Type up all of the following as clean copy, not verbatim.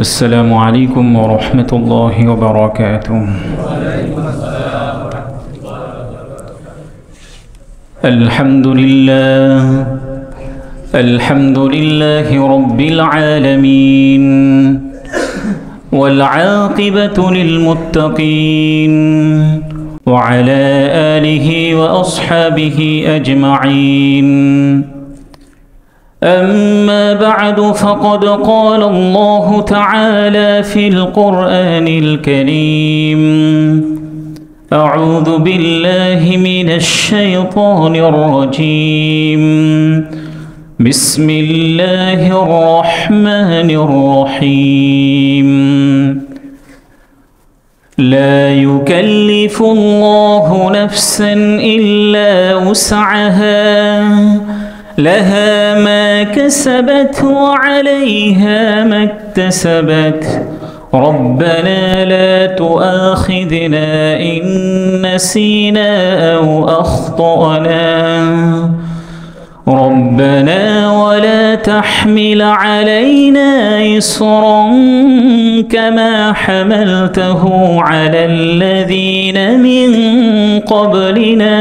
السلام عليكم ورحمة الله وبركاته. الحمد لله رب العالمين، والعاقبة للمتقين، وعلى آله وأصحابه أجمعين. أما بعد، فقد قال الله تعالى في القرآن الكريم: أعوذ بالله من الشيطان الرجيم، بسم الله الرحمن الرحيم. لا يكلف الله نفسا إلا وسعها، لها ما كسبت وعليها ما اكتسبت، ربنا لا تؤاخذنا إن نسينا أو أخطأنا، ربنا ولا تحمل علينا إصرا كما حملته على الذين من قبلنا،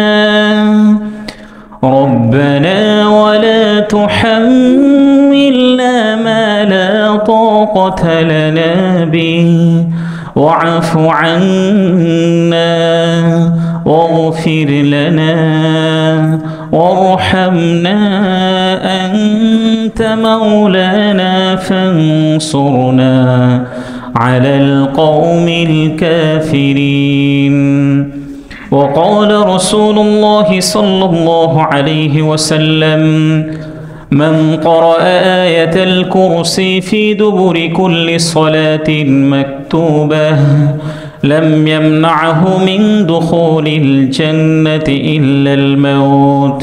ربنا ولا تحملنا ما لا طاقة لنا به، واعف عنا واغفر لنا وارحمنا، أنت مولانا فانصرنا على القوم الكافرين. وقال رسول الله صلى الله عليه وسلم: من قرأ آية الكرسي في دبر كل صلاة مكتوبة لم يمنعه من دخول الجنة إلا الموت،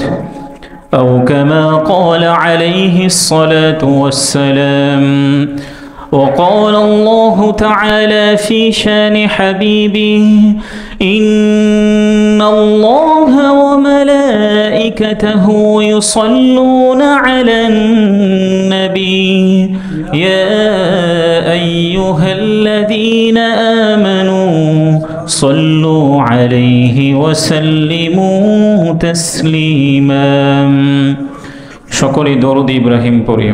أو كما قال عليه الصلاة والسلام. وقال الله تعالى في شان حبيبه: إن الله وملائكته يصلون على النبي، يا أيها الذين آمنوا صلوا عليه وسلموا تسليما। شكري درود إبراهيم পড়ি।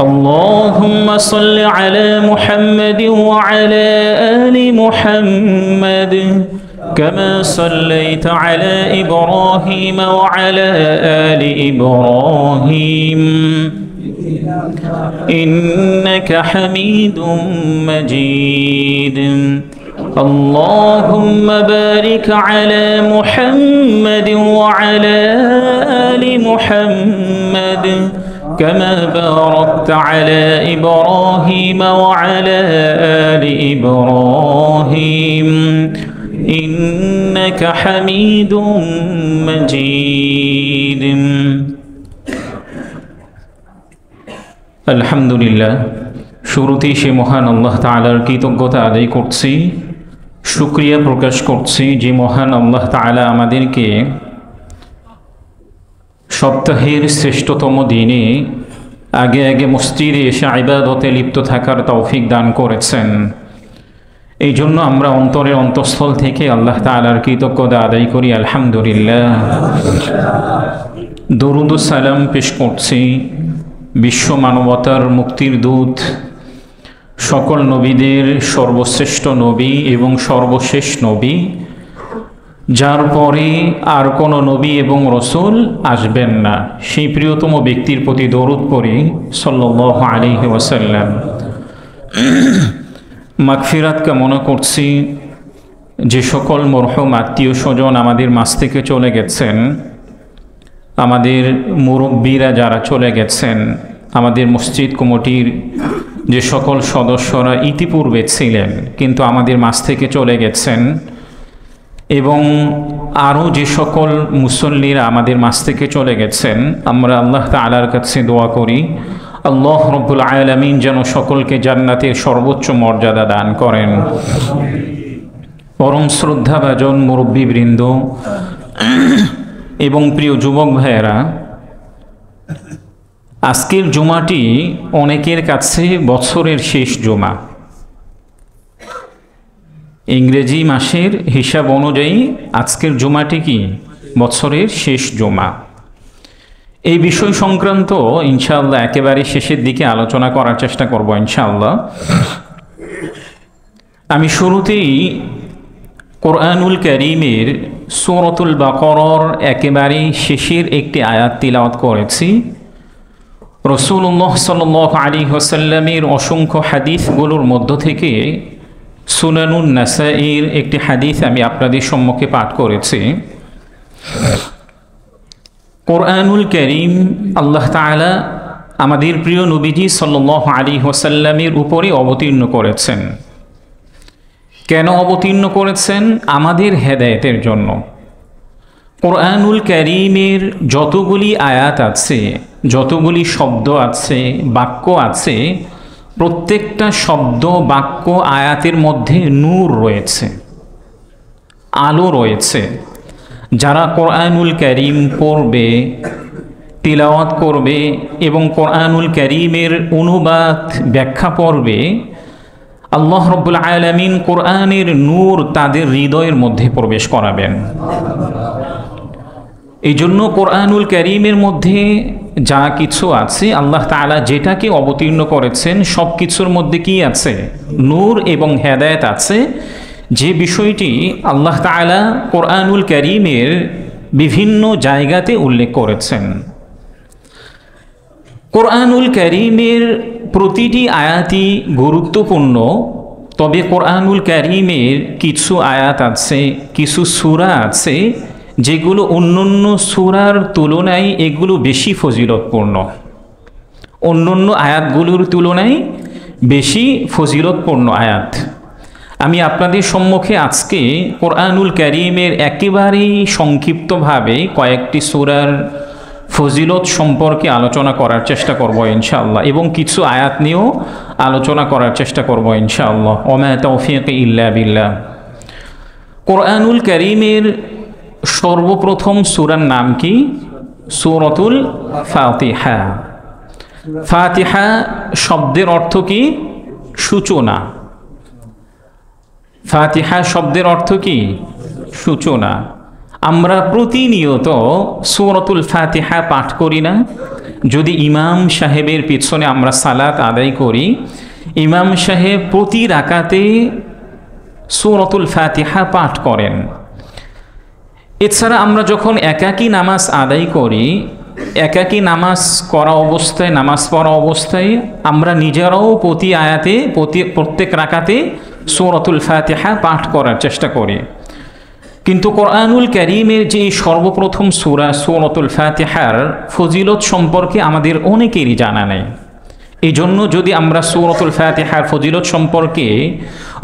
اللهم صل على محمد وعلى آل محمد كما صليت على إبراهيم وعلى آل إبراهيم إنك حميد مجيد. اللهم بارك على محمد وعلى آل محمد كما باركت على إبراهيم وعلى آل إبراهيم إنك حميد مجيد. আলহামদুলিল্লাহ, শুরুতেই সে মহান আল্লাহ তাআলার কৃতজ্ঞতা আদায় করছি, শুকরিয়া প্রকাশ করছি যে মহান আল্লাহ তাআলা আমাদেরকে সপ্তাহের শ্রেষ্ঠতম দিনে আগে আগে মসজিদে এসে ইবাদতে লিপ্ত থাকার তৌফিক দান করেছেন। এই জন্য আমরা অন্তরের অন্তঃস্থল থেকে আল্লাহ তাআলার কৃতজ্ঞতা আদায় করি, আলহামদুলিল্লাহ। দরুদ ও সালাম পেশ করছি বিশ্ব মানবতার মুক্তির দূত, সকল নবীদের সর্বশ্রেষ্ঠ নবী এবং সর্বশেষ নবী, যার পরে আর কোনো নবী এবং রসুল আসবেন না, সেই প্রিয়তম ব্যক্তির প্রতি দরুদ পড়ি সাল্লাল্লাহু আলাইহি ওয়াসাল্লাম। মাগফিরাত কামনা করছি যে সকল মরহুম আত্মীয় স্বজন আমাদের মাঝ থেকে চলে গেছেন, আমাদের মুরব্বীরা যারা চলে গেছেন, আমাদের মসজিদ কমিটির যে সকল সদস্যরা ইতিপূর্বে ছিলেন কিন্তু আমাদের মাঝ থেকে চলে গেছেন, এবং আরও যে সকল মুসল্লিরা আমাদের মাঝ থেকে চলে গেছেন, আমরা আল্লাহ তাআলার কাছে দোয়া করি আল্লাহ রব্বুল আলামিন যেন সকলকে জান্নাতের সর্বোচ্চ মর্যাদা দান করেন। পরম শ্রদ্ধাভাজন মুরব্বীবৃন্দ এবং প্রিয় যুবক ভাইয়েরা, আজকের জুমাটি অনেকের কাছে বছরের শেষ জুমা। ইংরেজি মাসের হিসাব অনুযায়ী আজকের জুমাটি কি বছরের শেষ জুমা। এই বিষয় সংক্রান্ত ইনশাআল্লাহ একেবারে শেষের দিকে আলোচনা করার চেষ্টা করব ইনশাআল্লাহ। আমি শুরুতেই কোরআনুল কারীমের সূরাতুল বাকারার একেবারে শেষের একটি আয়াত তিলাওয়াত করেছি। রাসূলুল্লাহ সাল্লাল্লাহু আলাইহি ওয়াসাল্লামের অসংখ্য হাদিসগুলোর মধ্য থেকে সুনানুন নাসাঈর একটি হাদিস আমি আপনাদের সম্মুখে পাঠ করেছি। কোরআনুল কারীম আল্লাহ তাআলা আমাদের প্রিয় নবীজি সাল্লাল্লাহু আলাইহি ওয়াসাল্লামের উপরে অবতীর্ণ করেছেন। কেন অবতীর্ণ করেছেন? আমাদের হেদায়েতের জন্য। কোরআনুল কারীমের যতগুলি আয়াত আছে, যতগুলি শব্দ আছে, বাক্য আছে, প্রত্যেকটা শব্দ বাক্য আয়াতের মধ্যে নূর রয়েছে, আলো রয়েছে। যারা কোরআনুল কারীম পড়বে, তিলাওয়াত করবে এবং কোরআনুল কারীমের অনুবাদ ব্যাখ্যা পড়বে, আল্লাহ রাব্বুল আলামিন কোরআনের নূর তাদের হৃদয়ের মধ্যে প্রবেশ করাবেন। এই জন্য কোরআনুল কারীমের মধ্যে যা কিছু আছে, আল্লাহ তাআলা যেটাকে অবতীর্ণ করেছেন সব কিছুর মধ্যে কি আছে? নূর এবং হেদায়েত আছে। যে বিষয়টি আল্লাহ তাআলা কোরআনুল কারীমের বিভিন্ন জায়গাতে উল্লেখ করেছেন। কোরআনুল কারীমের প্রতিটি আয়াতই গুরুত্বপূর্ণ। তবে কোরআনুল কারীমের কিছু আয়াত আছে, কিছু সূরা আছে যেগুলো অন্যান্য সূরার তুলনায় এগুলো বেশি ফজিলতপূর্ণ, অন্যান্য আয়াতগুলোর তুলনায় বেশি ফজিলতপূর্ণ আয়াত। আমি আপনাদের সম্মুখে আজকে কোরআনুল কারীমের একেবারেই সংক্ষিপ্তভাবে কয়েকটি সূরার ফজিলত সম্পর্কে আলোচনা করার চেষ্টা করব ইনশাআল্লাহ, এবং কিছু আয়াত নিয়েও আলোচনা করার চেষ্টা করব ইনশাআল্লাহ। ওমা তাওফীকি ইল্লা বিল্লাহ। কোরআনুল কারীমের সর্বপ্রথম সূরার নাম কি? সূরাতুল ফাতিহা। ফাতিহা শব্দের অর্থ কি? সূচনা। ফাতিহা শব্দের অর্থ কি? সূচনা। আমরা প্রতিনিয়ত সূরাতুল ফাতিহা পাঠ করি না? যদি ইমাম সাহেবের পিছনে আমরা সালাত আদায় করি, ইমাম সাহেব প্রতি রাকাতে সূরাতুল ফাতিহা পাঠ করেন। এছাড়া আমরা যখন একাকী নামাজ আদায় করি, একাকী নামাজ করা অবস্থায়, নামাজ পড়া অবস্থায় আমরা নিজেরাও প্রতি আয়াতে, প্রত্যেক রাকাতে সূরাতুল ফাতিহা পাঠ করার চেষ্টা করি। কিন্তু কোরআনুল কারীমের যে সর্বপ্রথম সূরা সূরাতুল ফাতিহার ফজিলত সম্পর্কে আমাদের অনেকেরই জানা নেই। এই জন্য যদি আমরা সূরাতুল ফাতিহার ফজিলত সম্পর্কে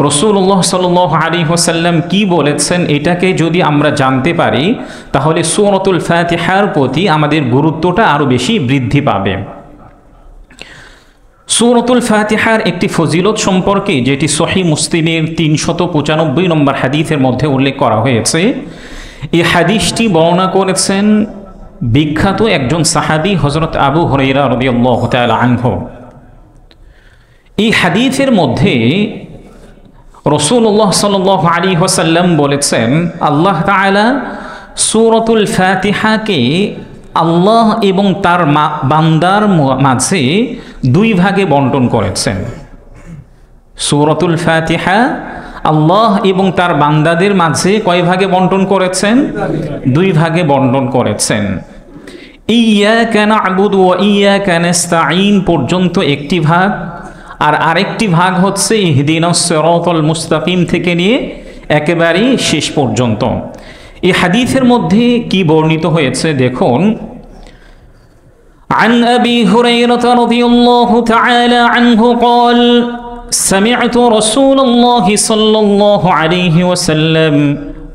রাসূলুল্লাহ সাল্লাল্লাহু আলাইহি ওয়াসাল্লাম কি বলেছেন এটাকে যদি আমরা জানতে পারি, তাহলে সূরাতুল ফাতিহার প্রতি আমাদের গুরুত্বটা আরও বেশি বৃদ্ধি পাবে। সূরাতুল ফাতিহার একটি ফজিলত সম্পর্কে যেটি সহিহ মুসলিমের 395 নম্বর হাদিসের মধ্যে উল্লেখ করা হয়েছে। এই হাদিসটি বর্ণনা করেছেন বিখ্যাত একজন সাহাবী হযরত আবু হুরায়রা রাদিয়াল্লাহু তাআলা আনহু। এই হাদিসের মধ্যে রাসূলুল্লাহ সাল্লাল্লাহু আলাইহি ওয়াসাল্লাম বলেছেন, আল্লাহ তাআলা সূরাতুল ফাতিহাকে আল্লাহ এবং তার বান্দার মাঝে দুই ভাগে বন্টন করেছেন। সূরাতুল ফাতিহা আল্লাহ এবং তার বান্দাদের মাঝে কয় ভাগে বন্টন করেছেন? দুই ভাগে বন্টন করেছেন। ইয়্যাকা না'বুদু ওয়া ইয়্যাকা নাস্তাঈন পর্যন্ত একটি ভাগ, আর আরেকটি ভাগ হচ্ছে ইহদিনাস সিরাতাল মুস্তাকিম থেকে নিয়ে একেবারেই শেষ পর্যন্ত। এই হাদিসের মধ্যে কি বর্ণিত হয়েছে দেখুন। عن أبي هريرة رضي الله تعالى عنه قال سمعت رسول الله صلى الله عليه وسلم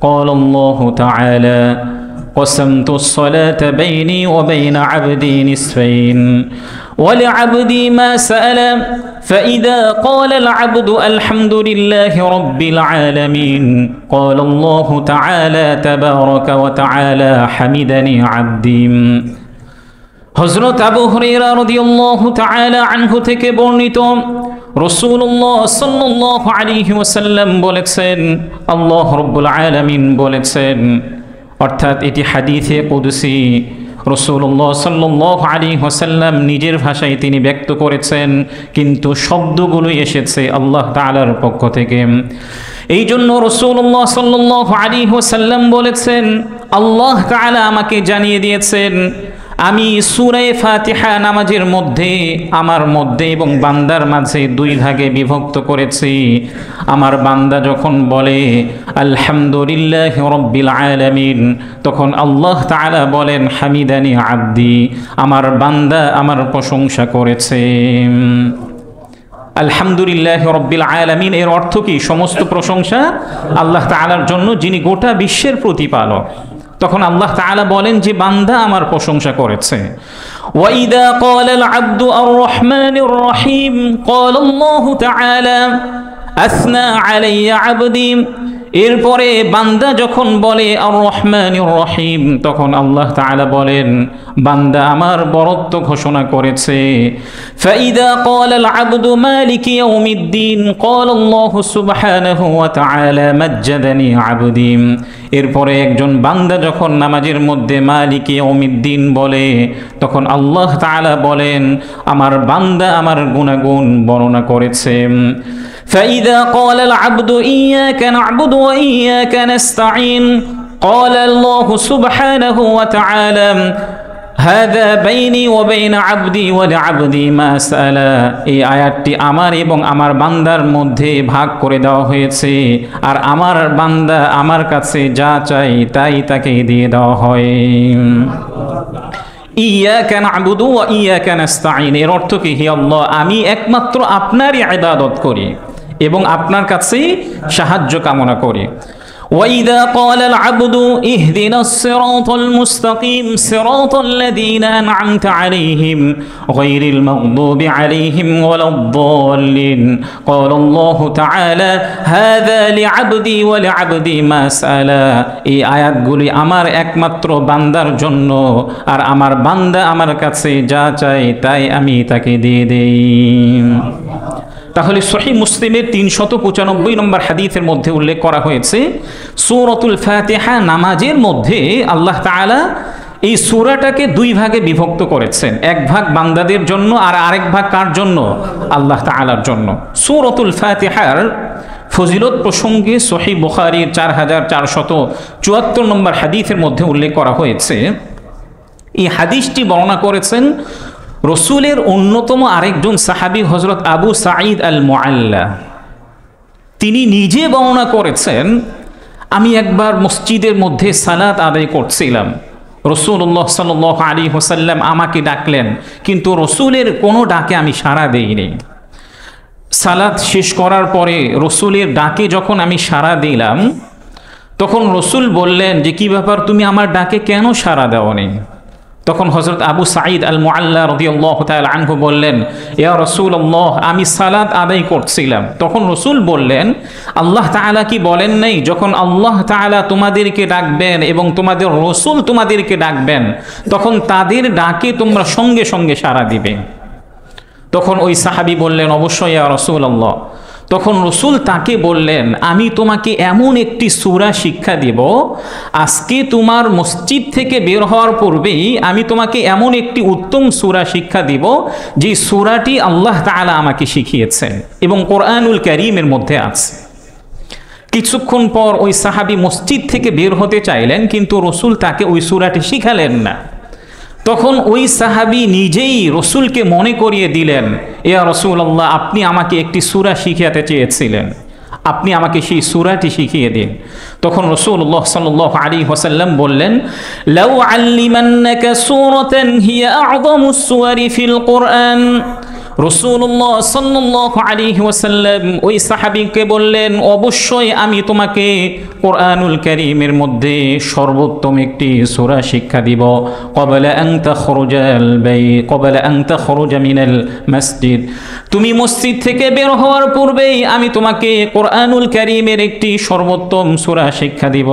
قال الله تعالى قسمت الصلاة بيني وبين عبدي نصفين ولعبدي ما سأل فإذا قال العبد الحمد لله رب العالمين قال الله تعالى تبارك وتعالى حمدني عبدي হযরত আবু হুরায়রা রাদিয়াল্লাহু তাআলা আনহু থেকে বর্ণিত, রাসূলুল্লাহ সাল্লাল্লাহু আলাইহি ওয়াসাল্লাম বলেছেন, আল্লাহ রাব্বুল আলামিন বলেছেন, অর্থাৎ এটি হাদিসে কুদসি, রাসূলুল্লাহ সাল্লাল্লাহু আলাইহি ওয়াসাল্লাম নিজের ভাষায় তিনি ব্যক্ত করেছেন, কিন্তু শব্দগুলো এসেছে আল্লাহ তাআলার পক্ষ থেকে। এই জন্য রাসূলুল্লাহ সাল্লাল্লাহু আলাইহি ওয়াসাল্লাম বলেছেন, আল্লাহ তাআলা আমাকে জানিয়ে দিয়েছেন, আমি সূরা ফাতিহা নামাজের মধ্যে, আমার মধ্যে এবং বান্দার মাঝে দুই ভাগে বিভক্ত করেছি। আমার বান্দা যখন বলে আলহামদুলিল্লাহি রাব্বিল আলামিন, তখন আল্লাহ তাআলা বলেন হামিদানি আবদি, আমার বান্দা আমার প্রশংসা করেছে। আলহামদুলিল্লাহি রাব্বিল আলামিন এর অর্থ কি? সমস্ত প্রশংসা আল্লাহ তাআলার জন্য, যিনি গোটা বিশ্বের প্রতিপালক। তখন আল্লাহ তাআলা বলেন যে বান্দা আমার প্রশংসা করেছে। ওয়াইদা ক্বালাল আবদু আর রহমানির রহিম ক্বালাল্লাহু তাআলা আসনা আলাইয়া আবদি, এরপরে বান্দা যখন বলে আর রহমানির রহিম, তখন আল্লাহ তাআলা বলেন বান্দা আমার বরত্ব ঘোষণা করেছে। ফাইদা ক্বালাল আবদু মালিকি ইয়াউমিদ্দিন ক্বালাল্লাহু সুবহানাহু ওয়া তাআলা মাজ্জাদানি আবদি, এরপরে একজন বান্দা যখন নামাজের মধ্যে মালিকি ইয়াউমিদ্দিন বলে, তখন আল্লাহ তাআলা বলেন আমার বান্দা আমার গুনাহগুণ বর্ণনা করেছে। فإذا قال العبد إياك نعبد وإياك نستعين قال الله سبحانه وتعالى هذا بيني وبين عبدي ولعبدي ما سأل, এই আয়াতটি আমার এবং আমার বান্দার মধ্যে ভাগ করে দেওয়া হয়েছে, আর আমার বান্দা আমার কাছে যা চাই তাই তাকে দিয়ে দেওয়া হয়। ইয়াকা না'বুদু ওয়া ইয়াকা নাস্তাঈন এর অর্থ কি? হে আল্লাহ, আমি একমাত্র আপনারই ইবাদত করি এবং আপনার কাছেই সাহায্য কামনা করি। وَإِذَا قَالَ الْعَبْدُ اهْدِنَا الصِّرَاطَ الْمُسْتَقِيمَ صِرَاطَ الَّذِينَ أَنْعَمْتَ عَلَيْهِمْ غَيْرِ الْمَغْضُوبِ عَلَيْهِمْ وَلَا الضَّالِّينَ قَالَ اللَّهُ تَعَالَى هَذَا لِعَبْدِي وَلِعَبْدِي مَا سَأَلَ, এই আয়াতগুলি আমার একমাত্র বান্দার জন্য, আর আমার বান্দা আমার কাছে যা চায় তাই আমি তাকে দিয়ে দেই। তাহলে সহিহ মুসলিমের 395 নম্বর হাদিসের মধ্যে উল্লেখ করা হয়েছে সূরাতুল ফাতিহা নামাজের মধ্যে আল্লাহ তাআলা এই সূরাটাকে দুই ভাগে বিভক্ত করেছেন, এক ভাগ বান্দাদের জন্য আর আরেক ভাগ কার জন্য? আল্লাহ তাআলার জন্য। সূরাতুল ফাতিহার ফজিলত প্রসঙ্গে সহিহ বুখারীর 4474 নম্বর হাদিসের মধ্যে উল্লেখ করা হয়েছে। এই হাদিসটি বর্ণনা করেছেন রসুলের অন্যতম আরেকজন সাহাবী হযরত আবু সাঈদ আল মুআল্লা। তিনি নিজে বর্ণনা করেছেন, আমি একবার মসজিদের মধ্যে সালাত আদায় করছিলাম, রাসূলুল্লাহ সাল্লাল্লাহু আলাইহি ওয়াসাল্লাম আমাকে ডাকলেন, কিন্তু রসুলের কোনো ডাকে আমি সাড়া দেইনি। সালাত শেষ করার পরে রসুলের ডাকে যখন আমি সাড়া দিলাম, তখন রসুল বললেন যে কি ব্যাপার, তুমি আমার ডাকে কেন সাড়া দাওনি? তখন হযরত আবু সাঈদ আল মুআল্লা রাদিয়াল্লাহু তাআলা আনহু বললেন, ইয়া রাসূলুল্লাহ, আমি সালাত আদায় করছিলাম। তখন রসুল বললেন, আল্লাহ তাআলা কি বলেন নাই, যখন আল্লাহ তাআলা তোমাদেরকে ডাকবেন এবং তোমাদের রসুল তোমাদেরকে ডাকবেন, তখন তাদের ডাকে তোমরা সঙ্গে সঙ্গে সাড়া দিবে। তখন ওই সাহাবী বললেন, অবশ্যই ইয়া রাসূলুল্লাহ। তখন রসুল তাকে বললেন, আমি তোমাকে এমন একটি সূরা শিক্ষা দেব, আজকে তোমার মসজিদ থেকে বের হওয়ার পূর্বেই আমি তোমাকে এমন একটি উত্তম সূরা শিক্ষা দেব, যে সূরাটি আল্লাহ তাআলা আমাকে শিখিয়েছেন এবং কোরআনুল কারীমের মধ্যে আছে। কিছুক্ষণ পর ওই সাহাবী মসজিদ থেকে বের হতে চাইলেন, কিন্তু রসুল তাকে ওই সূরাটি শিখালেন না। তখন ওই সাহাবী নিজেই রসুলকে মনে করিয়ে দিলেন, ইয়া রাসূলুল্লাহ, আপনি আমাকে একটি সূরা শিখাতে চেয়েছিলেন, আপনি আমাকে সেই সূরাটি শিখিয়ে দিন। তখন রাসূলুল্লাহ সাল্লাল্লাহু আলাইহি ওয়াসাল্লাম বললেন, লাউ আল্লিমান্নাকা সূরাতান হিয়া আ'যামুস সুওয়ারি ফিল কুরআন রাসূলুল্লাহ সাল্লাল্লাহু আলাইহি ওয়াসাল্লাম ওই সাহাবীকে বললেন, অবশ্যই আমি তোমাকে কোরআনুল কারীমের মধ্যে সর্বোত্তম একটি সূরা শিক্ষা দিব। ক্বাবলা আন তাখরুজা মিনাল মসজিদ, তুমি মসজিদ থেকে বের হওয়ার পূর্বেই আমি তোমাকে কোরআনুল কারীমের একটি সর্বোত্তম সূরা শিক্ষা দিব।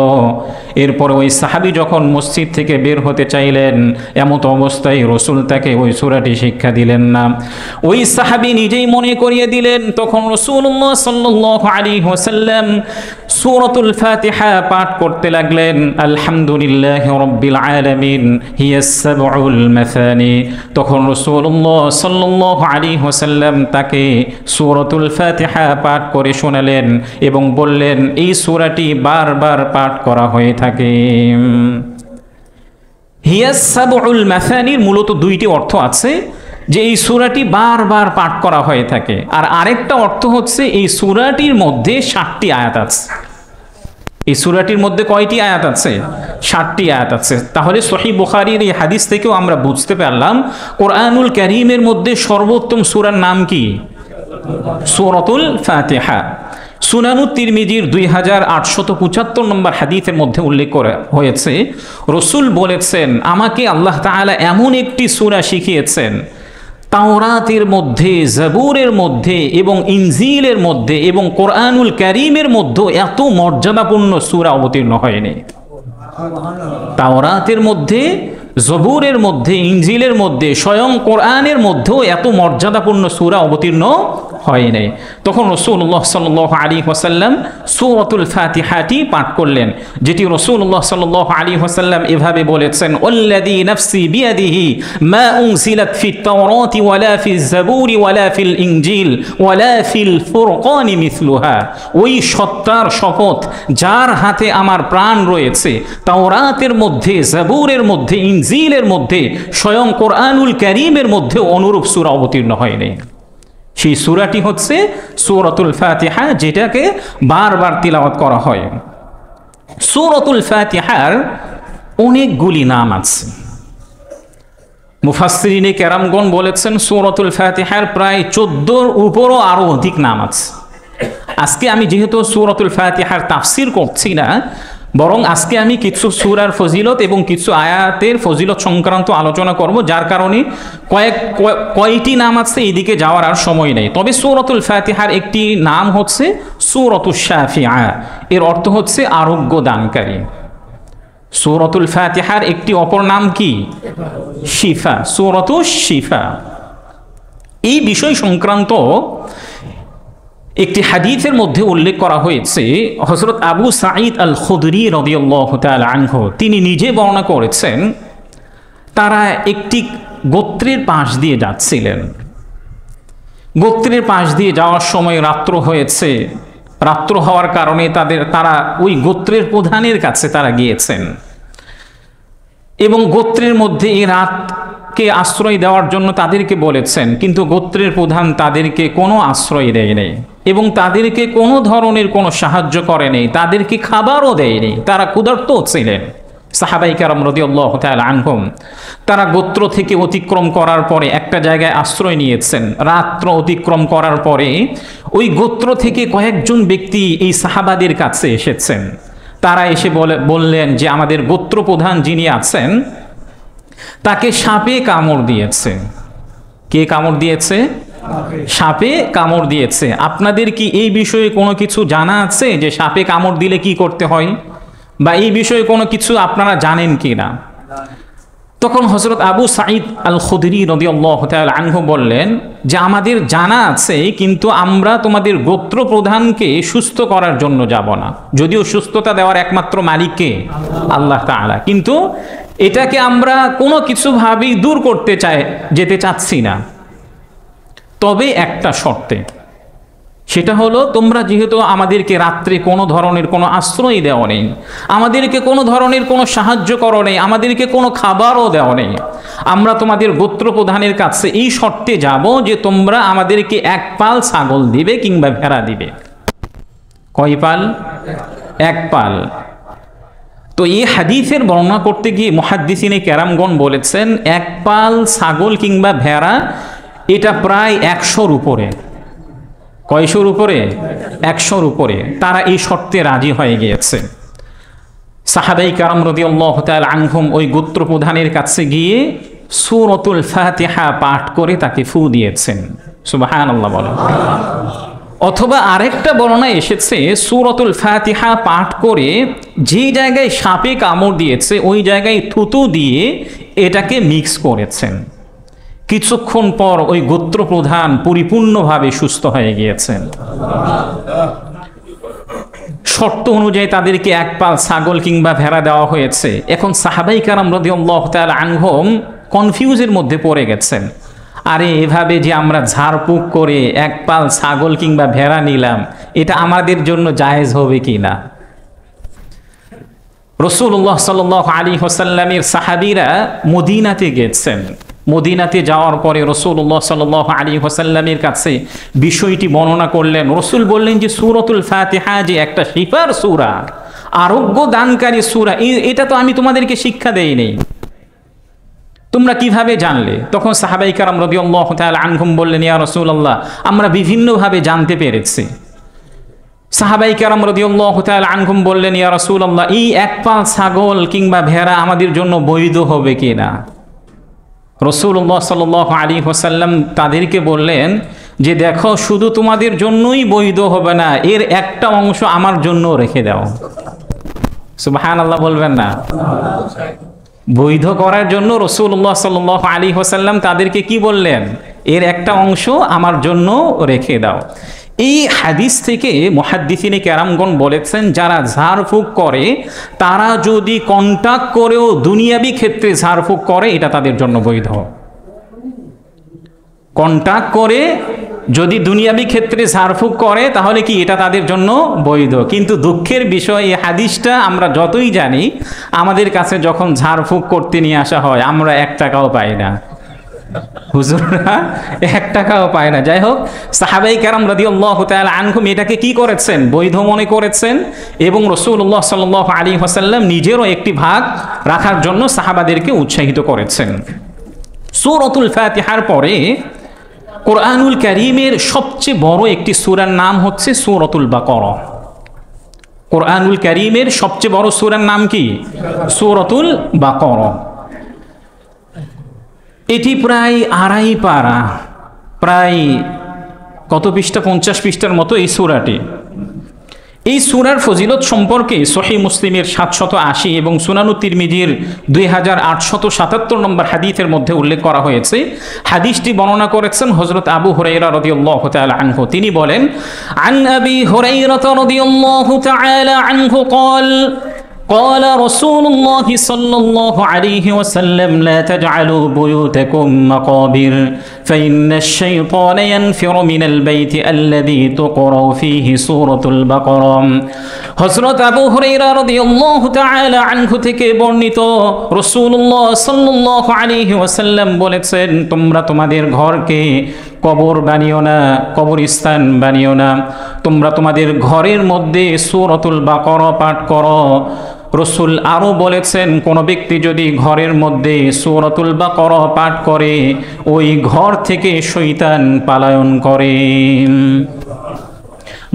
এরপর ওই সাহাবী যখন মসজিদ থেকে বের হতে চাইলেন, এমত অবস্থায় রাসূল তাকে ওই সূরাটি শিক্ষা দিলেন না। ওই সাহাবী নিজেই মনে করিয়ে দিলেন। তখন রাসূলুল্লাহ সাল্লাল্লাহু আলাইহি ওয়াসাল্লাম সূরাতুল ফাতিহা পাঠ করতে লাগলেন। আলহামদুলিল্লাহি রাব্বিল আলামিন হিয়াস সাবউল মাসানি। তখন রাসূলুল্লাহ সাল্লাল্লাহু আলাইহি ওয়াসাল্লাম তাকে সূরাতুল ফাতিহা পাঠ করে শোনালেন এবং বললেন, এই সূরাটি বারবার পাঠ করা হয়ে থাকে। হিয়াস সাবউল মাসানির মূলত দুইটি অর্থ আছে, যে এই সূরাটি বারবার পাঠ করা হয়ে থাকে, আর আরেকটা অর্থ হচ্ছে এই সূরাটির মধ্যে 60টি আয়াত আছে। এই সূরাটির মধ্যে কয়টি আয়াত আছে? 60টি আয়াত আছে। তাহলে সহিহ বুখারীর এই হাদিস থেকেও আমরা বুঝতে পারলাম কোরআনুল কারীমের মধ্যে সর্বোত্তম সূরার নাম কি? সূরাতুল ফাতিহা। সুনানুত তিরমিজির 2875 নম্বর হাদিসের মধ্যে উল্লেখ করা হয়েছে, রাসূল বলেছেন, আমাকে আল্লাহ তাআলা এমন একটি সূরা শিখিয়েছেন, তাওরাতের মধ্যে, জাবুরের মধ্যে এবং ইনজিলের মধ্যে এবং কোরআনুল কারীমের মধ্যে এত মর্যাদাপূর্ণ সূরা অবতীর্ণ হয়নি। তাওরাতের মধ্যে, জবুরের মধ্যে, ইনজিলের মধ্যে, স্বয়ং কোরআনের মধ্যেও এত মর্যাদাপূর্ণ সূরা অবতীর্ণ হয় নাই। তখন রাসূলুল্লাহ সাল্লাল্লাহু আলাইহি ওয়াসাল্লাম সূরাতুল ফাতিহাটি পাঠ করলেন, যেটি রাসূলুল্লাহ সাল্লাল্লাহু আলাইহি ওয়াসাল্লাম এভাবে বলেছেন, ওয়াল্লাযী নাফসি বিয়াদিহি মা উনজিলাত ফিত তাওরাতি ওয়ালা ফিজ জাবুরি ওয়ালা ফিল ইনজিল ওয়ালা ফিল ফুরকানি মিসলুহা। ওই সত্তার শপথ যার হাতে আমার প্রাণ রয়েছে, তাওরাতের মধ্যে, জাবুরের মধ্যে, ইনজিলের মধ্যে, স্বয়ং কোরআনুল কারীমের মধ্যে অনুরূপ সূরা অবতীর্ণ হয়নি। সেই সূরাটি হচ্ছে সূরাতুল ফাতিহা, যেটাকে বারবার তিলাওয়াত করা হয়। সূরাতুল ফাতিহার অনেকগুলি নাম আছে। মুফাসসিরিনে কেরামগণ বলেছেন সূরাতুল ফাতিহার প্রায় 14-র উপরও আরো অধিক নাম আছে। আজকে আমি যেহেতু সূরাতুল ফাতিহার তাফসীর করছি না, বরং আজকে আমি কিছু সূরার ফজিলত এবং কিছু আয়াতের ফজিলত সংক্রান্ত আলোচনা করব, যার কারণে কয়টি নাম আছে এইদিকে যাওয়ার আর সময় নেই। তবে সূরাতুল ফাতিহার একটি নাম হচ্ছে সূরাতুশ শাফিআ, এর অর্থ হচ্ছে আরোগ্য দানকারী। সূরাতুল ফাতিহার একটি অপর নাম কি? শিফা, সূরাতুশ শিফা। এই বিষয় সংক্রান্ত একটি হাদিসের মধ্যে উল্লেখ করা হয়েছে, হযরত আবু সাঈদ আল খুদরি রাদিয়াল্লাহু তাআলা আনহু তিনি নিজে বর্ণনা করেছেন, তারা একটি গোত্রের পাশ দিয়ে যাচ্ছিলেন। গোত্রের পাশ দিয়ে যাওয়ার সময় রাত্র হয়েছে। রাত্র হওয়ার কারণে তারা ওই গোত্রের প্রধানের কাছে তারা গিয়েছেন এবং গোত্রের মধ্যে এই রাতকে আশ্রয় দেওয়ার জন্য তাদেরকে বলেছেন, কিন্তু গোত্রের প্রধান তাদেরকে কোনো আশ্রয় দেয়নি এবং তাদেরকে কোনো ধরনের কোনো সাহায্য করেনি, তাদেরকে খাবারও দেয়নি, তারা ক্ষুধার্ত ছিলেন। সাহাবায়ে কেরাম রাদিয়াল্লাহু তাআলা আনহুম তারা গোত্র থেকে অতিক্রম করার পরে একটা জায়গায় আশ্রয় নিয়েছেন। রাত্র অতিক্রম করার পরে ওই গোত্র থেকে কয়েকজন ব্যক্তি এই সাহাবাদের কাছে এসেছেন। তারা এসে বললেন যে আমাদের গোত্র প্রধান যিনি আছেন তাকে সাপে কামড় দিয়েছে। কে কামড় দিয়েছে? সাপে কামড় দিয়েছে। আপনাদের কি এই বিষয়ে কোনো কিছু জানা আছে যে সাপে কামড় দিলে কি করতে হয়, বা এই বিষয়ে কোনো কিছু আপনারা জানেন কি না? তখন হযরত আবু সাঈদ আল খুদরি রাদিয়াল্লাহু তাআলা আনহু বললেন যে আমাদের জানা আছে, কিন্তু আমরা তোমাদের গোত্র প্রধানকে সুস্থ করার জন্য যাব না। যদিও সুস্থতা দেওয়ার একমাত্র মালিক কে? আল্লাহ তাআলা, কিন্তু এটাকে আমরা কোনো কিছু ভাবেই দূর করতে যেতে চাচ্ছি না, তবে একটা শর্তে। সেটা হলো, তোমরা যেহেতু আমাদেরকে রাত্রে কোনো ধরনের কোনো আশ্রয় দেওয়া নেই, আমাদেরকে কোনো ধরনের কোনো সাহায্য করো নেই, আমাদেরকে কোনো খাবারও দেওয়া নেই, আমরা তোমাদের গোত্র প্রধানের কাছে এই শর্তে যাব যে তোমরা আমাদেরকে এক পাল ছাগল দিবে কিংবা ভেড়া দিবে। কয় পাল? এক পাল। তো এই হাদিসের বর্ণনা করতে গিয়ে মুহাদ্দিসিনে কেরামগণ বলেছেন, এক পাল ছাগল কিংবা ভেড়া এটা প্রায় 100-র উপরে। কয়শোর উপরে? 100-র উপরে। তারা এই শর্তে রাজি হয়ে গিয়েছে। সাহাবাই কারাম রাদিয়াল্লাহু তাআলা আনহুম ওই গোত্র প্রধানের কাছে গিয়ে সূরাতুল ফাতিহা পাঠ করে তাকে ফু দিয়েছেন। সুবহানাল্লাহ বলেন। অথবা আরেকটা বর্ণনা এসেছে সূরাতুল ফাতিহা পাঠ করে যে জায়গায় সাপে কামড় দিয়েছে ওই জায়গায় থুতু দিয়ে এটাকে মিক্স করেছেন। কিছুক্ষণ পর ওই গোত্র প্রধান পরিপূর্ণভাবে সুস্থ হয়ে গিয়েছেন। শর্ত অনুযায়ী তাদেরকে এক পাল ছাগল কিংবা ভেড়া দেওয়া হয়েছে। এখন সাহাবাই কারাম রাদিয়াল্লাহু তাআলা আনহুম কনফিউজের মধ্যে পড়ে গেছেন। আরে এভাবে যে আমরা ঝাড়ফুঁক করে এক পাল ছাগল কিংবা ভেড়া নিলাম, এটা আমাদের জন্য জায়েজ হবে কি না? রাসূলুল্লাহ সাল্লাল্লাহু আলাইহি ওয়াসাল্লামের সাহাবীরা মদিনাতে গেছেন। মদিনাতে যাওয়ার পরে রাসূলুল্লাহ সাল্লাল্লাহু আলাইহি ওয়াসাল্লামের কাছে বিষয়টি বর্ণনা করলেন। রাসূল বললেন যে সূরাতুল ফাতিহা যে একটা শিফার সূরা, আরোগ্য দানকারী সূরা, এটা তো আমি তোমাদেরকে শিক্ষা দেই নাই, তোমরা কিভাবে জানলে? তখন সাহাবাই কারাম রাদিয়াল্লাহু তাআলা আনহুম বললেন, ইয়া রাসূলুল্লাহ, আমরা বিভিন্নভাবে জানতে পেরেছি। সাহাবাই কেরাম রাদিয়াল্লাহু তাআলা আনহুম বললেন, ইয়া রাসূলুল্লাহ, এই এক পাল ছাগল কিংবা ভেড়া আমাদের জন্য বৈধ হবে কিনা? রাসূলুল্লাহ সাল্লাল্লাহু আলাইহি ওয়াসাল্লাম তাদেরকে বললেন যে দেখো, শুধু তোমাদের জন্যই বৈধ হবে না, এর একটা অংশ আমার জন্য রেখে দাও। সুবহানাল্লাহ বলবেন না? বৈধ করার জন্য রাসূলুল্লাহ সাল্লাল্লাহু আলাইহি ওয়াসাল্লাম তাদেরকে কি বললেন? এর একটা অংশ আমার জন্য রেখে দাও। এই হাদিস থেকে মুহাদ্দিসিনে কেরামগণ বলেছেন, যারা ঝাড়ফুঁক করে তারা যদি কন্টাক্ট করেও দুনিয়াবি ক্ষেত্রে ঝাড়ফুঁক করে, এটা তাদের জন্য বৈধ। কন্টাক্ট করে যদি দুনিয়াবি ক্ষেত্রে ঝাড়ফুঁক করে তাহলে কি এটা তাদের জন্য বৈধ। কিন্তু দুঃখের বিষয়, এই হাদিসটা আমরা যতই জানি, আমাদের কাছে যখন ঝাড়ফুঁক করতে নিয়ে আসা হয় আমরা 1 টাকাও পাই না। হুজুররা 1 টাকাও পায় না। যাই হোক, সাহাবাই কেরাম রাদিয়াল্লাহু তাআলা আনহুম এটাকে কি করেছেন? বৈধ মনে করেছেন। এবং রাসূলুল্লাহ সাল্লাল্লাহু আলাইহি ওয়াসাল্লাম নিজেরও একটি ভাগ রাখার জন্য সাহাবাদেরকে উৎসাহিত করেছেন। সূরাতুল ফাতিহার পরে কোরআনুল কারীমের সবচেয়ে বড় একটি সূরার নাম হচ্ছে সূরাতুল বাকারা। কোরআনুল কারীমের সবচেয়ে বড় সূরার নাম কি? সূরাতুল বাকারা। এটি প্রায় 2.5 পারা, প্রায় কত পৃষ্ঠা? 50 পৃষ্ঠার মতো এই সূরাটি। এই সূরার ফজিলত সম্পর্কে সহিহ মুসলিমের 780 এবং সুনানু তিরমিজির 2877 নম্বর হাদিসের মধ্যে উল্লেখ করা হয়েছে। হাদিসটি বর্ণনা করেছেন হযরত আবু হুরায়রা রাদিয়াল্লাহু তাআলা আনহু। তিনি বলেন, আন আবি হুরায়রা রাদিয়াল্লাহু তাআলা আনহু قال قال رسول الله صلى الله عليه وسلم لا تجعلوا بيوتكم مقابر فإن الشيطان ينفر من البيت الذي تقرأ فيه سورة البقرة। হযরত আবু হুরায়রা রাদিয়াল্লাহু তাআলা আনহু থেকে বর্ণিত, রাসূলুল্লাহ সাল্লাল্লাহু আলাইহি ওয়াসাল্লাম বলেছেন, তোমরা তোমাদের ঘরকে কবর বানিও না, কবরস্থান বানিও না। তোমরা তোমাদের ঘরের মধ্যে সূরাতুল বাকারা পাঠ করো। রাসূল আরও বলেছেন, কোনো ব্যক্তি যদি ঘরের মধ্যে সূরাতুল বাকারা পাঠ করে ওই ঘর থেকে শয়তান পলায়ন করে।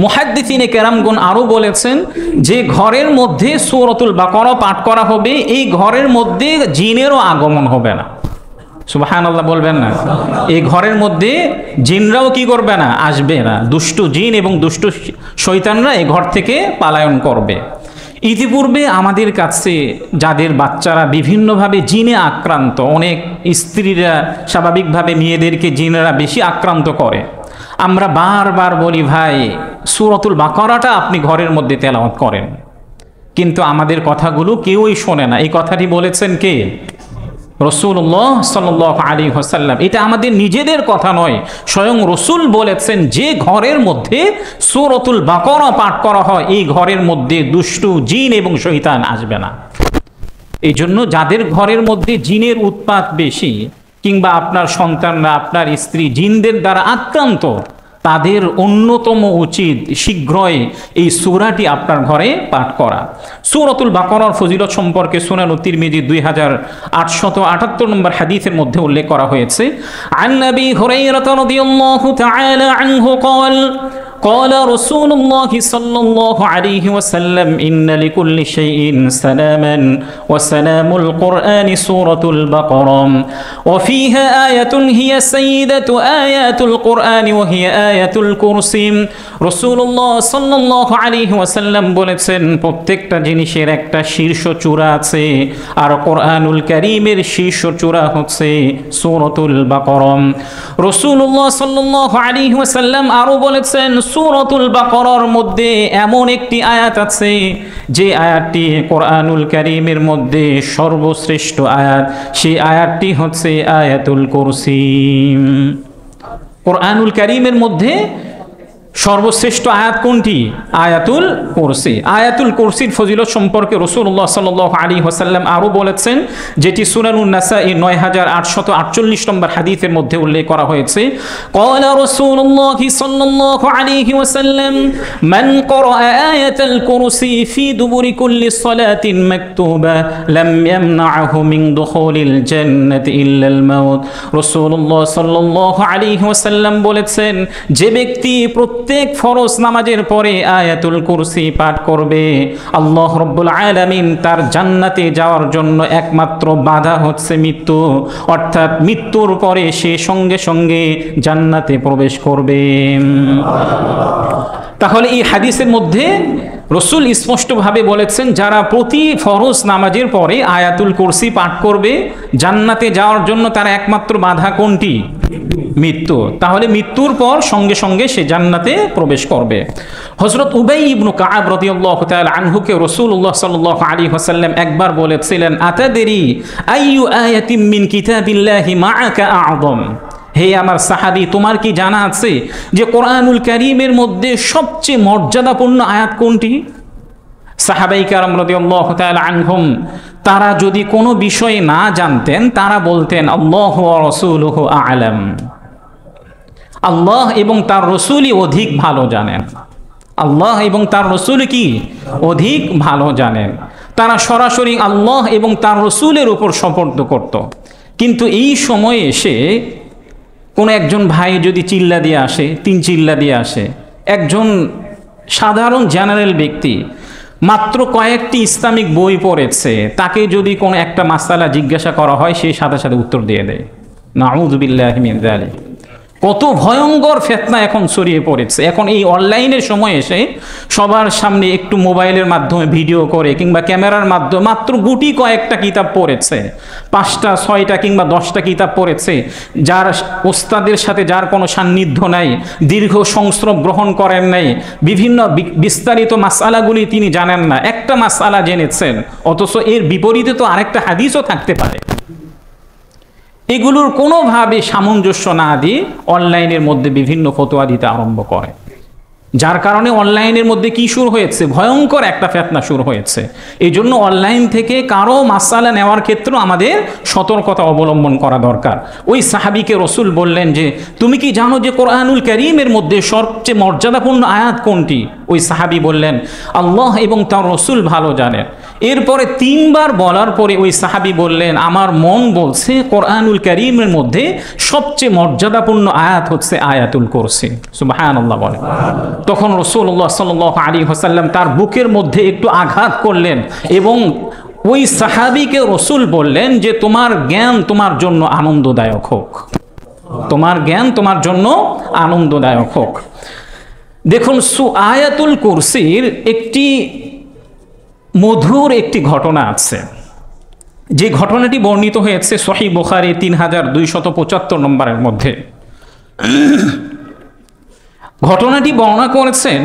মুহাদ্দিসিনে কেরামগণ আরও বলেছেন যে ঘরের মধ্যে সূরাতুল বাকারা পাঠ করা হবে, এই ঘরের মধ্যে জিনেরও আগমন হবে না। সুবহানাল্লাহ বলবেন না? এই ঘরের মধ্যে জিনরাও কি করবে না? আসবে না। দুষ্ট জিন এবং দুষ্ট শয়তানরা এই ঘর থেকে পলায়ন করবে। ইতিপূর্বে আমাদের কাছে যাদের বাচ্চারা বিভিন্নভাবে জিনে আক্রান্ত, অনেক স্ত্রীরা স্বাভাবিকভাবে মেয়েদেরকে জিনেরা বেশি আক্রান্ত করে, আমরা বারবার বলি, ভাই সূরাতুল বাকারাটা আপনি ঘরের মধ্যে তেলাওয়াত করেন, কিন্তু আমাদের কথাগুলো কেউই শোনে না। এই কথাটি বলেছেন কে? রাসূলুল্লাহ সাল্লাল্লাহু আলাইহি ওয়াসাল্লাম। এটা আমাদের নিজেদের কথা নয়, স্বয়ং রাসূল বলেছেন যে ঘরের মধ্যে সূরাতুল বাকারা পাঠ করা হয় এই ঘরের মধ্যে দুষ্ট জিন এবং শয়তান আসবে না। এই জন্য যাদের ঘরের মধ্যে জিনের উৎপাত বেশি, কিংবা আপনার সন্তানরা, আপনার স্ত্রী জিনদের দ্বারা আক্রান্ত, তাদের অন্যতম উচিত শীঘ্রই এই সূরাটি আপনার ঘরে পাঠ করা। সূরাতুল বাকারার ফজিলত সম্পর্কে সুনান তিরমিজি 2878 নম্বর হাদিসের মধ্যে উল্লেখ করা হয়েছে, আন নবী হুরায়রা রাদিয়াল্লাহু তাআলা আনহু قال قال رسول الله صلى الله عليه وسلم إن لكل شيء سلاما وسلام القرآن سورة البقرة وفيها آية هي سيدة آيات القرآن وهي آية الكرسي رسول الله صلى الله عليه وسلم বলেছেন প্রত্যেকটা জিনিসের একটা শীর্ষ চূড়া আছে, আর কোরআনুল কারীমের শীর্ষ চূড়া হচ্ছে সূরাতুল বাকারা। রাসূলুল্লাহ সাল্লাল্লাহু আলাইহি ওয়াসাল্লাম আরো বলেছেন সূরাতুল বাকারার মধ্যে এমন একটি আয়াত আছে যে আয়াতটি কোরআনুল কারীমের মধ্যে সর্বশ্রেষ্ঠ আয়াত, সেই আয়াতটি হচ্ছে আয়াতুল কুরসি। কোরআনুল কারীমের মধ্যে সর্বশ্রেষ্ঠ আয়াত কোনটি? আয়াতুল কুরসি। আয়াতুল কুরসির ফজিলত সম্পর্কে রাসূলুল্লাহ সাল্লাল্লাহু আলাইহি ওয়াসাল্লাম আরো বলেছেন, যেটি সুনানুন নাসাঈ 9848 নম্বর হাদিসের মধ্যে উল্লেখ করা হয়েছে, ক্বালা রাসূলুল্লাহ সাল্লাল্লাহু আলাইহি ওয়াসাল্লাম মান ক্বারাআ আয়াতাল কুরসি ফি দুবুরি কুল্লি সালাতিন মাকতুবা লাম ইয়ামনাহু মিন দুখুলিল জান্নাতি ইল্লাল মাউত। রাসূলুল্লাহ সাল্লাল্লাহু আলাইহি ওয়াসাল্লাম বলেছেন, যে ব্যক্তি প্রত্যেক ফরজ নামাজের পরে আয়াতুল কুরসি পাঠ করবে, আল্লাহ রাব্বুল আলামিন তার জান্নাতে যাওয়ার জন্য একমাত্র বাধা হচ্ছে মৃত্যু, অর্থাৎ মৃত্যুর পরে সে সঙ্গে সঙ্গে জান্নাতে প্রবেশ করবে। তাহলে এই হাদিসের মধ্যে রাসূল স্পষ্টভাবে বলেছেন, যারা প্রতি ফরজ নামাজের পরে আয়াতুল কুরসি পাঠ করবে, জান্নাতে যাওয়ার জন্য তার একমাত্র বাধা কোনটি? মৃত্যু। তাহলে মৃত্যুর পর সঙ্গে সঙ্গে সে জান্নাতে প্রবেশ করবে। হযরত উবাই ইবনে কাব রাদিয়াল্লাহু তাআলা আনহুকে রাসূলুল্লাহ সাল্লাল্লাহু আলাইহি ওয়াসাল্লাম একবার বলেছিলেন, আতাদরি আইয়ু আয়াতিন মিন কিতাবিল্লাহি মাআকা আ'যাম, হে আমার সাহাবী, তোমার কি জানা আছে যে কোরআনুল কারীমের মধ্যে সবচেয়ে মর্যাদাপূর্ণ আয়াত কোনটি? সাহাবায়ে কেরাম রাদিয়াল্লাহু তাআলা আনহুম তারা যদি কোনো বিষয়ে না জানতেন, তারা বলতেন আল্লাহু ওয়া রাসূলুহু আ'লাম, আল্লাহ এবং তার রাসূলই অধিক ভালো জানেন। আল্লাহ এবং তার রাসূল কি অধিক ভালো জানেন। তারা সরাসরি আল্লাহ এবং তার রাসূলের উপর সুপর্দ করত। কিন্তু এই সময়ে এসে কোনো একজন ভাই যদি চিল্লা দিয়ে আসে, চিল্লা দিয়ে আসে, একজন সাধারণ জেনারেল ব্যক্তি মাত্র কয়েকটি ইসলামিক বই পড়েছে, তাকে যদি কোনো একটা মাসআলা জিজ্ঞাসা করা হয়, সে সাথে সাথে উত্তর দিয়ে দেয়। নাউযু বিল্লাহি মিন যালিক। কত ভয়ঙ্কর ফিতনা এখন ছড়িয়ে পড়েছে। এখন এই অনলাইনের সময় এসে সবার সামনে একটু মোবাইলের মাধ্যমে ভিডিও করে কিংবা ক্যামেরার মাধ্যমে মাত্র গুটি কয়েকটা কিতাব পড়েছে, 5টা 6টা কিংবা 10টা কিতাব পড়েছে, যার ওস্তাদের সাথে যার কোনো সান্নিধ্য নাই, দীর্ঘ সংস্রব গ্রহণ করেন নাই, বিভিন্ন বিস্তারিত মাসআলাগুলি তিনি জানেন না, একটা মাসআলা জেনেছেন, অথচ এর বিপরীতে তো আরেকটা হাদিসও থাকতে পারে। এগুলোর কোনোভাবে সামঞ্জস্য না দিয়ে অনলাইনের মধ্যে বিভিন্ন ফতোয়া দিতে আরম্ভ করে, যার কারণে অনলাইনের মধ্যে কি শুরু হয়েছে? ভয়ঙ্কর একটা ফিতনা শুরু হয়েছে। এই জন্য অনলাইন থেকে কারো মাসআলা নেওয়ার ক্ষেত্রে আমাদের সতর্কতা অবলম্বন করা দরকার। ওই সাহাবীকে রাসূল বললেন যে, তুমি কি জানো যে কোরআনুল কারীমের মধ্যে সবচেয়ে মর্যাদাপূর্ণ আয়াত কোনটি? ওই সাহাবী বললেন, আল্লাহ এবং তার রাসূল ভালো জানেন। এরপরে 3বার বলার পরে ওই সাহাবী বললেন, আমার মন বলছে কোরআনুল কারীমের মধ্যে সবচেয়ে মর্যাদাপূর্ণ আয়াত হচ্ছে আয়াতুল কুরসি। সুবহানাল্লাহ বলেন। তখন রাসূলুল্লাহ সাল্লাল্লাহু আলাইহি ওয়াসাল্লাম তার বুকের মধ্যে একটু আঘাত করলেন এবং ওই সাহাবীকে রাসূল বললেন যে, তোমার জ্ঞান তোমার জন্য আনন্দদায়ক হোক, তোমার জ্ঞান তোমার জন্য আনন্দদায়ক হোক। দেখুন, আয়াতুল কুরসির একটি মধুর একটি ঘটনা আছে, যে ঘটনাটি বর্ণিত হয়েছে সহিহ বুখারী 3275 নম্বরের মধ্যে। ঘটনাটি বর্ণনা করেছেন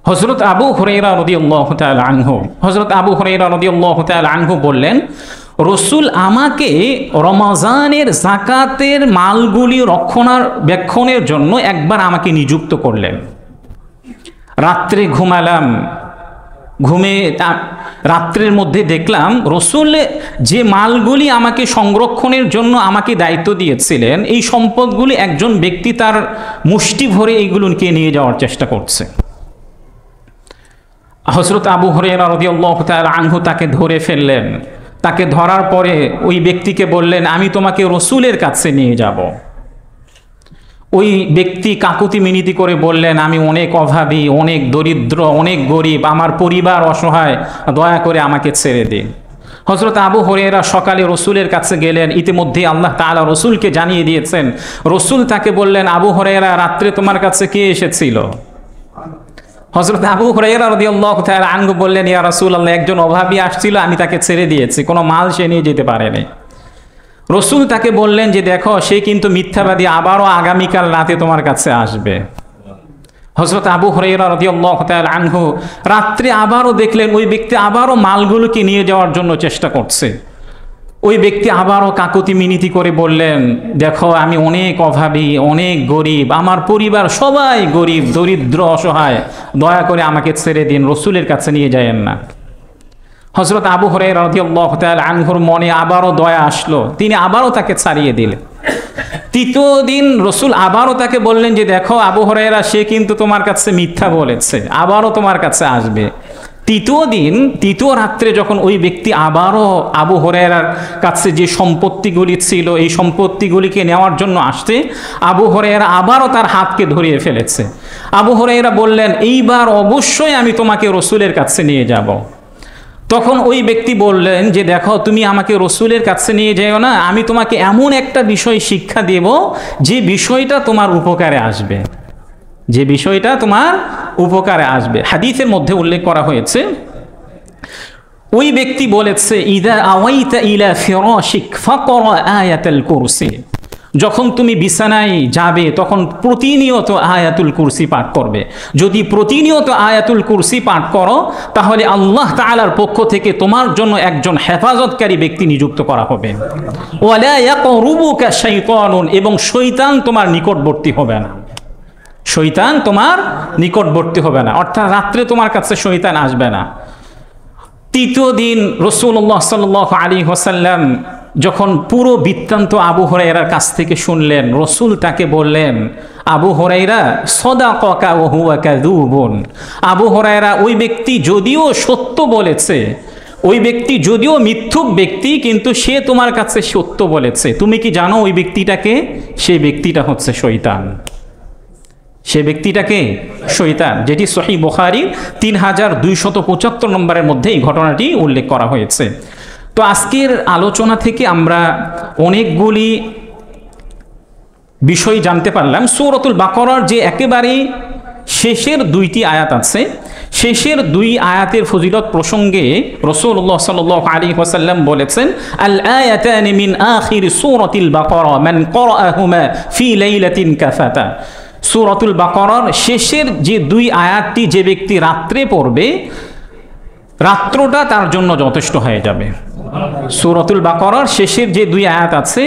হযরত আবু হুরায়রা রাদিয়াল্লাহু তাআলা আনহু। হযরত আবু হুরায়রা রাদিয়াল্লাহু তাআলা আনহু বললেন, রাসূল আমাকে রমজানের যাকাতের মালগুলি রক্ষণাবেক্ষণের জন্য একবার আমাকে নিযুক্ত করলেন। রাত্রে ঘুমালাম, ঘুমে রাত্রের মধ্যে দেখলাম রসুল যে মালগুলি আমাকে সংরক্ষণের জন্য আমাকে দায়িত্ব দিয়েছিলেন, এই সম্পদগুলি একজন ব্যক্তি তার মুষ্টি ভরে এইগুলোকে নিয়ে যাওয়ার চেষ্টা করছে। হযরত আবু হুরায়রা রাদিয়াল্লাহু তাআলা আনহু তাকে ধরে ফেললেন। তাকে ধরার পরে ওই ব্যক্তিকে বললেন, আমি তোমাকে রসুলের কাছে নিয়ে যাব। ওই ব্যক্তি কাকুতি মিনতি করে বললেন, আমি অনেক অভাবী, অনেক দরিদ্র, অনেক গরিব, আমার পরিবার অসহায়, দয়া করে আমাকে ছেড়ে দিন। হযরত আবু হুরায়রা সকালে রসুলের কাছে গেলেন। ইতিমধ্যে আল্লাহ তাআলা রসুলকে জানিয়ে দিয়েছেন। রসুল তাকে বললেন, আবু হুরায়রা, রাত্রে তোমার কাছে কে এসেছিল? হযরত আবু হুরায়রা রাদিয়াল্লাহু তাআলা আনহু বললেন, ইয়া রাসূলুল্লাহ, একজন অভাবী আসছিল, আমি তাকে ছেড়ে দিয়েছি, কোনো মাল সে নিয়ে যেতে পারেনি। রসুল তাকে বললেন যে দেখো, সে কিন্তু মিথ্যাবাদী, আবারও আগামীকাল রাতে তোমার কাছে আসবে। হযরত আবু হুরায়রা রাদিয়াল্লাহু তাআলা আনহু রাত্রে আবারও দেখলেন ওই ব্যক্তি আবারও মালগুলোকে নিয়ে যাওয়ার জন্য চেষ্টা করছে। ওই ব্যক্তি আবারও কাকুতি মিনতি করে বললেন, দেখো, আমি অনেক অভাবী, অনেক গরিব, আমার পরিবার সবাই গরিব, দরিদ্র, অসহায়, দয়া করে আমাকে ছেড়ে দিন, রসুলের কাছে নিয়ে যায়েন না। হযরত আবু হুরায়রা রাদিয়াল্লাহু তাআলা আনহুর মনে আবারও দয়া আসলো, তিনি আবারও তাকে ছাড়িয়ে দিলেন। তৃতীয় দিন রসুল আবারও তাকে বললেন যে দেখো আবু হুরায়রা, সে কিন্তু তোমার কাছে মিথ্যা বলেছে, আবারও তোমার কাছে আসবে। তৃতীয় রাত্রে যখন ওই ব্যক্তি আবারও আবু হুরায়রার কাছে যে সম্পত্তিগুলি ছিল, এই সম্পত্তিগুলিকে নেওয়ার জন্য আসতে, আবু হুরায়রা আবারও তার হাতকে ধরিয়ে ফেলেছে। আবু হুরায়রা বললেন, এইবার অবশ্যই আমি তোমাকে রসুলের কাছে নিয়ে যাব। তখন ওই ব্যক্তি বললেন যে দেখো, তুমি আমাকে রসুলের কাছে নিয়ে যাও না, আমি তোমাকে এমন একটা বিষয় শিক্ষা দেব যে বিষয়টা তোমার উপকারে আসবে, যে বিষয়টা তোমার উপকারে আসবে। হাদিসের মধ্যে উল্লেখ করা হয়েছে, ওই ব্যক্তি বলেছে, ইদা আওয়াইতা ইলা ফিরাশিক ফাকরা আয়াতুল কুরসি, যখন তুমি বিছানায় যাবে তখন প্রতিনিয়ত আয়াতুল কুরসি পাঠ করবে। যদি প্রতিনিয়ত আয়াতুল কুরসি পাঠ করো, তাহলে আল্লাহ তাআলার পক্ষ থেকে তোমার জন্য একজন হেফাজতকারী ব্যক্তি নিযুক্ত করা হবে। ওয়ালা ইয়াকরুবুকা শাইতানুন, এবং শয়তান তোমার নিকটবর্তী হবে না, শয়তান তোমার নিকটবর্তী হবে না, অর্থাৎ রাত্রে তোমার কাছে শয়তান আসবে না। তৃতীয় দিন রাসূলুল্লাহ সাল্লাল্লাহু আলাইহি ওয়াসাল্লাম যখন পুরো বৃত্তান্ত আবু হুরায়রার কাছ থেকে শুনলেন, রসুল তাকে বললেন, আবু হুরায়রা, সাদাকাকা ওয়া হুয়া কাযুবুন, আবু হুরায়রা, ওই ব্যক্তি যদিও সত্য বলেছে, ওই ব্যক্তি যদিও মিথ্যুক ব্যক্তি, কিন্তু সে তোমার কাছে সত্য বলেছে। তুমি কি জানো ওই ব্যক্তিটাকে? সেই ব্যক্তিটা হচ্ছে শয়তান। সে ব্যক্তিটাকে শয়তান, যেটি সহিহ বুখারী 3275 নম্বরের মধ্যে এই ঘটনাটি উল্লেখ করা হয়েছে। তো আজকের আলোচনা থেকে আমরা অনেকগুলি বিষয় জানতে পারলাম। সূরাতুল বাকারার যে একেবারে শেষের 2টি আয়াত আছে, শেষের 2 আয়াতের ফজিলত প্রসঙ্গে রাসূলুল্লাহ সাল্লাল্লাহু আলাইহি ওয়াসাল্লাম বলেছেন, আল আয়াতানি মিন আখির সূরাতিল বাকারা মান ক্বারাআহুমা ফি লাইলাতিন কাফাতা। সূরাতুল বাকারার শেষের যে 2 আয়াতটি যে ব্যক্তি রাত্রে পড়বে, রাত্রটা তার জন্য যথেষ্ট হয়ে যাবে। সূরাতুল বাকারার শেষের যে 2 আয়াত আছে,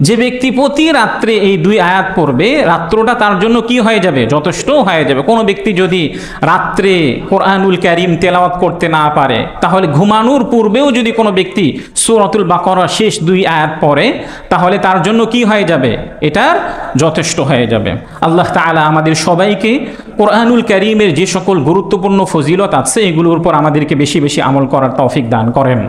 যে ব্যক্তি প্রতি রাত্রে এই 2 আয়াত পড়বে, রাত্রটা তার জন্য কি হয়ে যাবে? যথেষ্ট হয়ে যাবে। কোনো ব্যক্তি যদি রাত্রে কোরআনুল কারীম তেলাওয়াত করতে না পারে, তাহলে ঘুমানোর পূর্বেও যদি কোনো ব্যক্তি সূরাতুল বাকারার শেষ 2 আয়াত পড়ে, তাহলে তার জন্য কি হয়ে যাবে? এটার যথেষ্ট হয়ে যাবে। আল্লাহ তাআলা আমাদের সবাইকে কোরআনুল কারীমের যে সকল গুরুত্বপূর্ণ ফজিলত আছে, এগুলোর উপর আমাদেরকে বেশি বেশি আমল করার তৌফিক দান করেন।